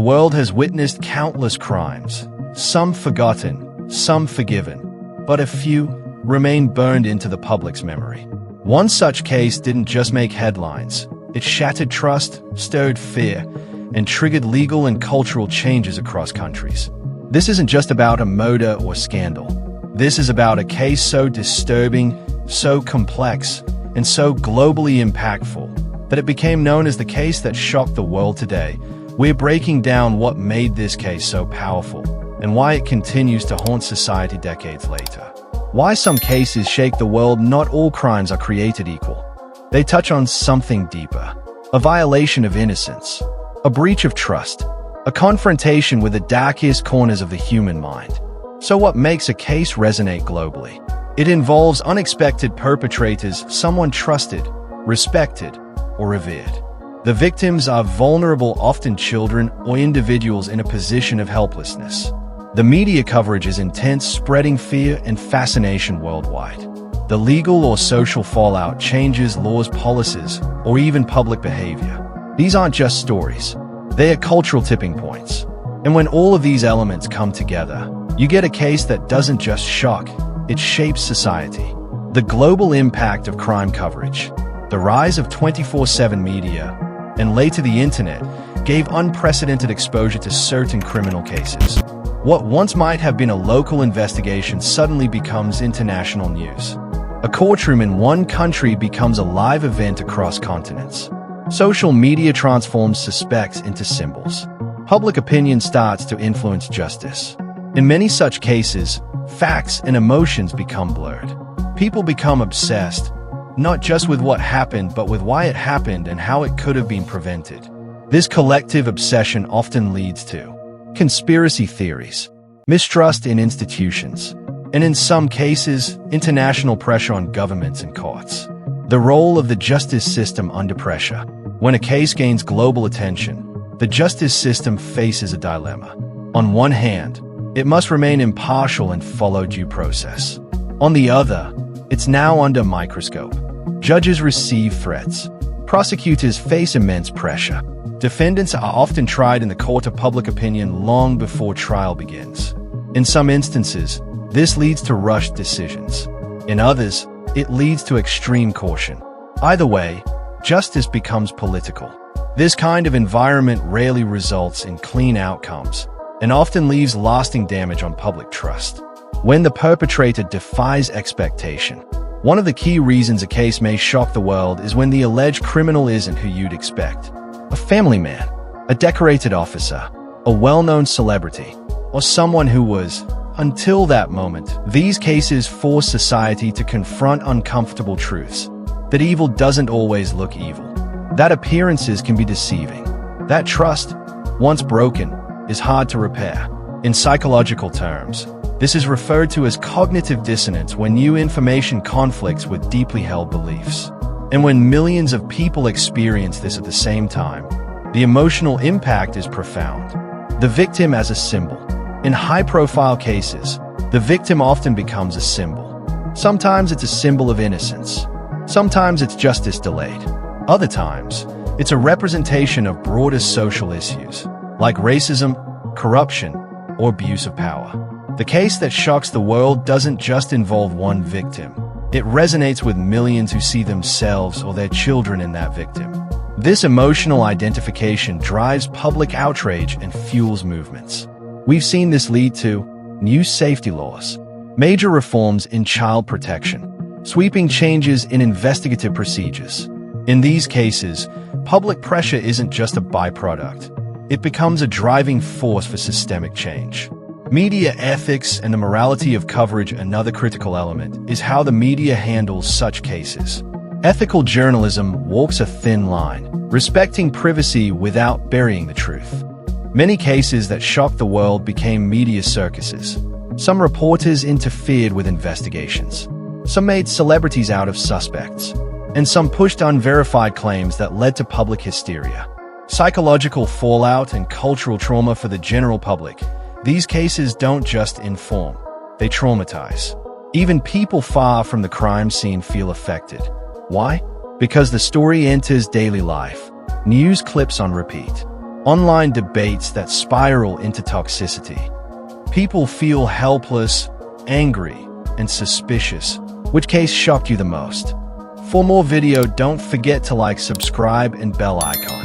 world has witnessed countless crimes, some forgotten, some forgiven, but a few remain burned into the public's memory. One such case didn't just make headlines. It shattered trust, stirred fear, and triggered legal and cultural changes across countries. This isn't just about a murder or scandal. This is about a case so disturbing, so complex, and so globally impactful that it became known as the case that shocked the world today. We're breaking down what made this case so powerful and why it continues to haunt society decades later. Why some cases shake the world. Not all crimes are created equal. They touch on something deeper, a violation of innocence, a breach of trust, a confrontation with the darkest corners of the human mind. So what makes a case resonate globally? It involves unexpected perpetrators, someone trusted, respected, or revered. The victims are vulnerable, often children or individuals in a position of helplessness. The media coverage is intense, spreading fear and fascination worldwide. The legal or social fallout changes laws, policies, or even public behavior. These aren't just stories. They are cultural tipping points. And when all of these elements come together, you get a case that doesn't just shock, it shapes society. The global impact of crime coverage, the rise of 24/7 media, and later the internet, gave unprecedented exposure to certain criminal cases. What once might have been a local investigation suddenly becomes international news. A courtroom in one country becomes a live event across continents. Social media transforms suspects into symbols. Public opinion starts to influence justice. In many such cases, facts and emotions become blurred. People become obsessed, not just with what happened, but with why it happened and how it could have been prevented. This collective obsession often leads to conspiracy theories, mistrust in institutions, and in some cases, international pressure on governments and courts. The role of the justice system under pressure. When a case gains global attention, the justice system faces a dilemma. On one hand, it must remain impartial and follow due process. On the other, it's now under microscope. Judges receive threats. Prosecutors face immense pressure. Defendants are often tried in the court of public opinion long before trial begins. In some instances, this leads to rushed decisions. In others, it leads to extreme caution. Either way, justice becomes political. This kind of environment rarely results in clean outcomes and often leaves lasting damage on public trust. When the perpetrator defies expectation, one of the key reasons a case may shock the world is when the alleged criminal isn't who you'd expect. A family man, a decorated officer, a well-known celebrity, or someone who was, until that moment. These cases force society to confront uncomfortable truths, that evil doesn't always look evil, that appearances can be deceiving, that trust, once broken, is hard to repair. In psychological terms, this is referred to as cognitive dissonance, when new information conflicts with deeply held beliefs. And when millions of people experience this at the same time, the emotional impact is profound. The victim as a symbol. In high-profile cases, the victim often becomes a symbol. Sometimes it's a symbol of innocence. Sometimes it's justice delayed. Other times, it's a representation of broader social issues, like racism, corruption, or abuse of power. The case that shocks the world doesn't just involve one victim. It resonates with millions who see themselves or their children in that victim. This emotional identification drives public outrage and fuels movements. We've seen this lead to new safety laws, major reforms in child protection, sweeping changes in investigative procedures. In these cases, public pressure isn't just a byproduct. It becomes a driving force for systemic change. Media ethics and the morality of coverage. Another critical element is how the media handles such cases. Ethical journalism walks a thin line, respecting privacy without burying the truth. Many cases that shocked the world became media circuses. Some reporters interfered with investigations. Some made celebrities out of suspects. And some pushed unverified claims that led to public hysteria. Psychological fallout and cultural trauma for the general public. These cases don't just inform, they traumatize. Even people far from the crime scene feel affected. Why? Because the story enters daily life, news clips on repeat, Online debates that spiral into toxicity. People feel helpless, angry, and suspicious. Which case shocked you the most? For more video, don't forget to like, subscribe, and bell icon.